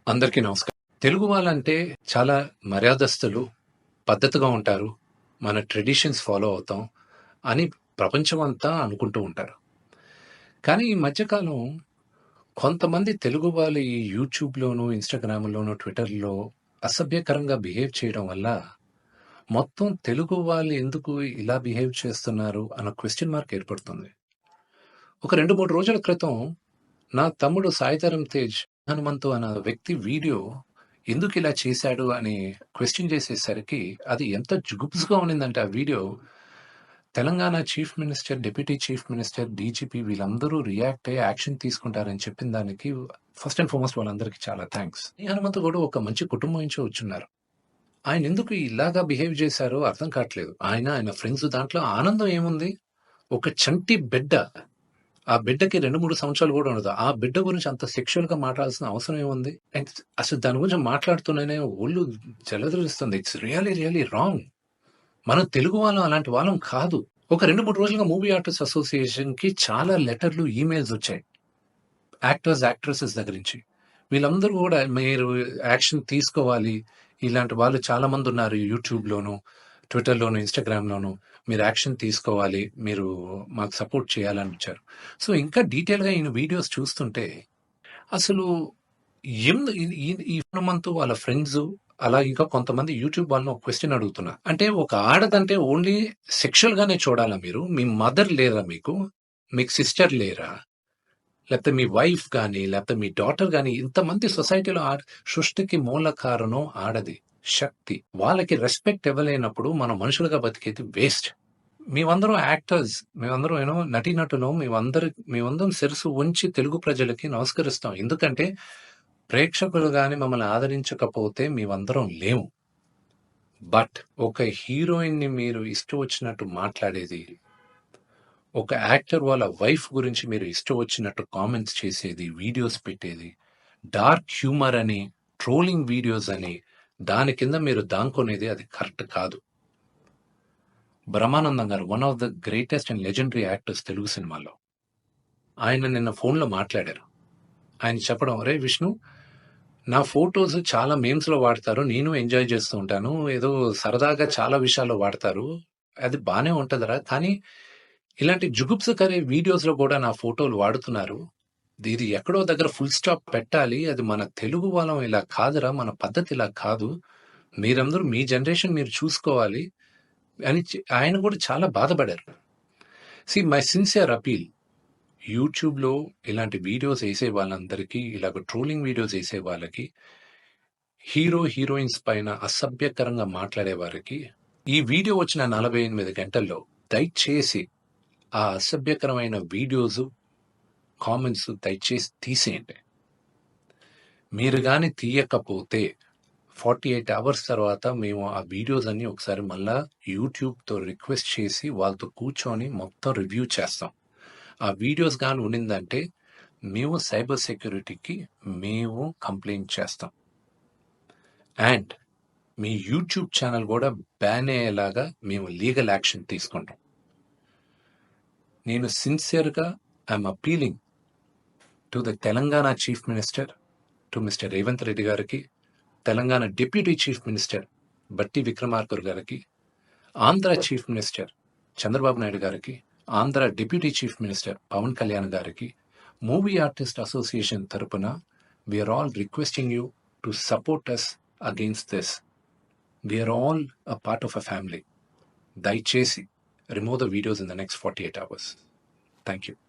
అందరికీ నమస్కారం. తెలుగు వాళ్ళంటే చాలా మర్యాదస్తులు, పద్ధతిగా ఉంటారు. మన ట్రెడిషన్స్ ఫాలో అవుతాం అని ప్రపంచమంతా అనుకుంటూ ఉంటారు. కానీ ఈ మధ్య కాలం కొంతమంది తెలుగు వాళ్ళు ఈ యూట్యూబ్‌లోను, ఇన్‌స్టాగ్రామ్‌లోను, ట్విట్టర్‌లో అసభ్యకరంగా బిహేవ్ చేయడం వల్ల మొత్తం తెలుగు వాళ్ళు ఎందుకు ఇలా బిహేవ్ చేస్తున్నారు అన్న క్వెషన్ మార్క్ ఏర్పడుతుంది. ఒక 2, 3 రోజుల క్రితం నా తమ్ముడు 'సాయిధరమ్ తేజ్' హనుమంతు అన్న వ్యక్తి వీడియో ఎందుకిలా చేశాడు అని క్వెషన్ చేసేసరికి అది ఎంత జుగుప్స్‌గా ఉండిందంటే ఆ video, Telangana chief minister, deputy chief minister, DGP వీళ్ళందరూ రియాక్ట్ అయ్యి యాక్షన్ తీసుకుంటారని చెప్పిన దానికి ఫస్ట్ అండ్ ఫార్మోస్ట్ వాళ్ళందరికీ చాలా థాంక్స్. ఈ హనుమంతు కూడా ఒక మంచి కుటుంబం నుంచే వచ్చున్నారు. ఆయనెందుకు ఇలాగా బిహేవ్ చేశారో అర్థం కావట్లేదు. ఆయన ఫ్రెండ్స్ దాంట్లో ఆనందం ఏముంది? ఒక చంటి బిడ్డ. ఆ బిడ్డకి 2, 3 సంవత్సరాలు గూడా ఉండదు. ఆ బిడ్డ గురించి అంత సెక్సువల్‌గా మాట్లాడాల్సిన అవసరం ఏముంది? అండ్ అసలు దాని గురించి మాట్లాడుతూనే ఒళ్ళు జలధరిస్తుంది. It's really wrong. మనం తెలుగు వాళ్ళం అలాంటి వాళ్ళం కాదు. ఒక 2, 3 రోజులుగా మూవీ ఆర్టిస్ట్ అసోసియేషన్‌కి చాలా లెటర్‌లు, ఈమెయిల్స్ వచ్చాయి. యాక్టర్స్, యాక్ట్రెసెస్ దగ్గర నుంచి. వీళ్ళందరూ గూడా మీరు యాక్షన్ తీసుకోవాలి. ఇలాంటి వాళ్ళు చాలా మందున్నారు యూట్యూబ్‌లోను, ట్విట్టర్‌లోను, ఇన్‌స్టాగ్రామ్‌లోను. మీరు యాక్షన్ తీసుకోవాలి. మీరు మాకు సపోర్ట్ చేయాలని వచ్చారు. సో, ఇంకా డీటెయిల్‌గా ఈయన వీడియోస్ చూస్తుంటే అసలు ఈ హనుమంతు వాళ్ళ ఫ్రెండ్సు, అలా ఇంకా కొంతమంది యూట్యూబ్ వాళ్ళని ఒక క్వెషన్ అడుగుతున్నా. అంటే ఒక ఆడదంటే ఓన్లీ సెక్షువల్‌గానే చూడాలా మీరు? మీ మదర్ లేరా మీకు? మీకు సిస్టర్ లేరా? లేకపోతే మీ వైఫ్ గాని, లేకపోతే మీ డాటర్ గాని, ఇంతమంది సొసైటీలో సృష్టికి మూల కారణం ఆడది. శక్తి. వాళ్ళకి రెస్పెక్ట్ ఇవ్వలేనప్పుడు మనం మనుషులుగా బతికేది వేస్ట్. మేమందరం యాక్టర్స్. మేమందరం నటీనటులం. మేమందరం శిరస్సు వంచి తెలుగు ప్రజలకి నమస్కరిస్తాం. ఎందుకంటే ప్రేక్షకులు గాని మమ్మల్ని ఆదరించకపోతే మేమందరం లేము. బట్ ఒక హీరోయిన్‌ని మీరు ఇష్టం వచ్చినట్టు మాట్లాడేది, ఒక యాక్టర్ వాళ్ళ వైఫ్ గురించి మీరు ఇష్టం వచ్చినట్టు కామెంట్స్ చేసేది, వీడియోస్ పెట్టేది, డార్క్ హ్యూమర్ అని, ట్రోలింగ్ వీడియోస్ అని, దాని కింద మీరు దాంకునేది అది కరెక్ట్ కాదు. బ్రహ్మానందం గారు one of the greatest and legendary actors Telugu సినిమాలో. ఆయన నిన్న ఫోన్‌లో మాట్లాడారు. ఆయన చెప్పడం, "అరేయ్ విష్ణు, నా ఫోటోస్ చాలా మీమ్స్‌లో వాడతారు. నేను ఎంజాయ్ చేస్తూ ఉంటాను. ఏదో సరదాగా చాలా విషయాల్లో వాడతారు. అది బానే ఉంటదిరా. కానీ ఇలాంటి జుగుప్సకర వీడియోస్‌లో కూడా నా ఫోటోలు వాడుతున్నారు. ఇది ఎక్కడో దగ్గర ఫుల్ స్టాప్ పెట్టాలి. అది మన తెలుగు వాళ్ళం ఇలా కాదురా! మన పద్ధతి ఇలా కాదు. మీరందరూ మీ జనరేషన్ మీరు చూసుకోవాలి" అని ఆయన కూడా చాలా బాధపడారు. మై సిన్సియర్ అపీల్, యూట్యూబ్‌లో ఇలాంటి వీడియోస్ ఏసే వాళ్ళందరికీ, ఇలాగ ట్రోలింగ్ వీడియోస్ ఏసే వాళ్ళకి, హీరోయిన్స్ పైన అసభ్యకరంగా మాట్లాడే వారికి, ఈ వీడియో వచ్చిన 48 గంటల్లో దయచేసి ఆ అసభ్యకరమైన వీడియోసు, కామెంట్స్ దయచేసి తీసేయండి. మీరు గాని తీయకపోతే 48 అవర్స్ తర్వాత మేము ఆ వీడియోస్ అన్నీ ఒకసారి మళ్ళా యూట్యూబ్‌తో రిక్వెస్ట్ చేసి వాళ్ళతో కూర్చొని మొత్తం రివ్యూ చేస్తాం. ఆ వీడియోస్ గాని ఉండిందంటే మేము సైబర్ సెక్యూరిటీకి కంప్లెయింట్ చేస్తాం. అండ్ మీ యూట్యూబ్ ఛానల్ కూడా బ్యాన్ అయ్యేలాగా మేము లీగల్ యాక్షన్ తీసుకుంటాం. నేను సిన్సియర్‌గా I'm appealing to the Telangana chief minister, to mister Revanth Reddy గారికి, Telangana deputy chief minister Bhatti Vikramarka గారికి, ఆంధ్ర చీఫ్ మినిస్టర్ చంద్రబాబు నాయుడు గారికి, Andhra deputy chief minister Pawan Kalyan గారికి, మూవీ ఆర్టిస్ట్ అసోసియేషన్ తరపున we are all requesting you to support us against this. We are all a part of a family. దయచేసి remove the videos in the next 48 hours. Thank you.